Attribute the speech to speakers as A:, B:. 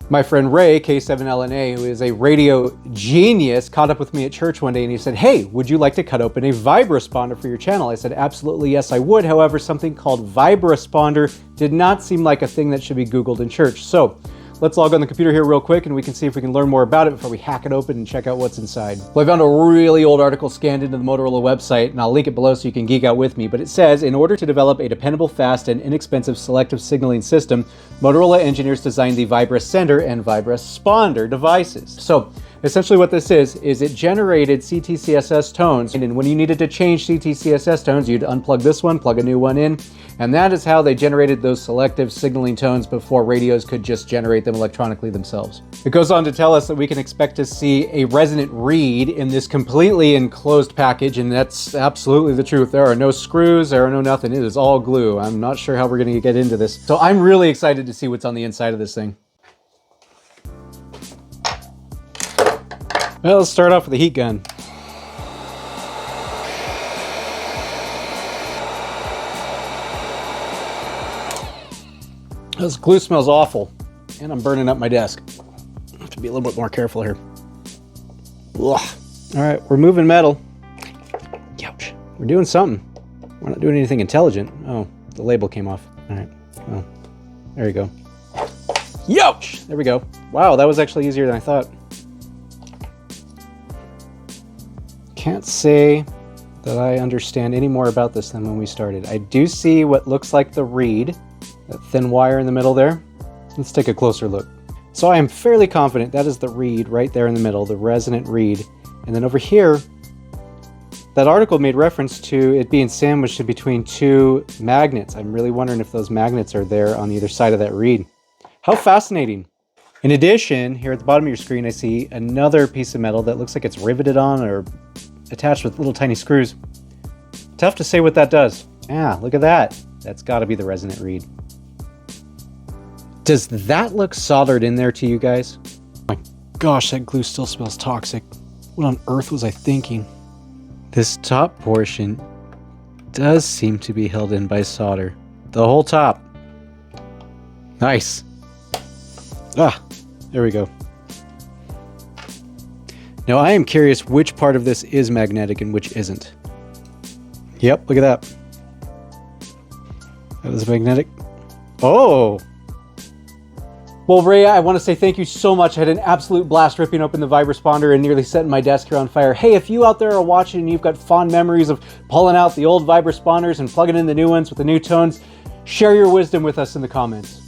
A: My friend Ray, K7LNA, who is a radio genius, caught up with me at church one day and he said, "Hey, would you like to cut open a Vibrasponder for your channel?" I said, "Absolutely, yes, I would." However, something called Vibrasponder did not seem like a thing that should be Googled in church. So let's log on the computer here real quick and we can see if we can learn more about it before we hack it open and check out what's inside. Well, I found a really old article scanned into the Motorola website, and I'll link it below so you can geek out with me, but it says, in order to develop a dependable, fast, and inexpensive selective signaling system, Motorola engineers designed the Vibrasender and Vibrasponder devices. So essentially what this is it generated ctcss tones, and when you needed to change ctcss tones, you'd unplug this one, plug a new one in, and that is how they generated those selective signaling tones before radios could just generate them electronically themselves. It goes on to tell us that we can expect to see a resonant reed in this completely enclosed package, and that's absolutely the truth. There are no screws, there are no nothing. It is all glue. I'm not sure how we're going to get into this. So I'm really excited to see what's on the inside of this thing. Well, let's start off with the heat gun. This glue smells awful, and I'm burning up my desk. I have to be a little bit more careful here. Ugh. All right, we're moving metal. Ouch. We're doing something. We're not doing anything intelligent. Oh, the label came off. All right. Oh, there you go. Ouch! There we go. Wow, that was actually easier than I thought. Can't say that I understand any more about this than when we started. I do see what looks like the reed. That thin wire in the middle there. Let's take a closer look. So I am fairly confident that is the reed right there in the middle, the resonant reed. And then over here, that article made reference to it being sandwiched in between two magnets. I'm really wondering if those magnets are there on either side of that reed. How fascinating. In addition, here at the bottom of your screen, I see another piece of metal that looks like it's riveted on or attached with little tiny screws. Tough to say what that does. Yeah, look at that. That's got to be the resonant reed. Does that look soldered in there to you guys? My gosh, that glue still smells toxic. What on earth was I thinking? This top portion does seem to be held in by solder. The whole top. Nice. Ah, there we go. Now I am curious which part of this is magnetic and which isn't. Yep, look at that. That was magnetic. Oh! Well, Ray, I want to say thank you so much. I had an absolute blast ripping open the Vibrasponder and nearly setting my desk here on fire. Hey, if you out there are watching and you've got fond memories of pulling out the old Vibrasponders and plugging in the new ones with the new tones, share your wisdom with us in the comments.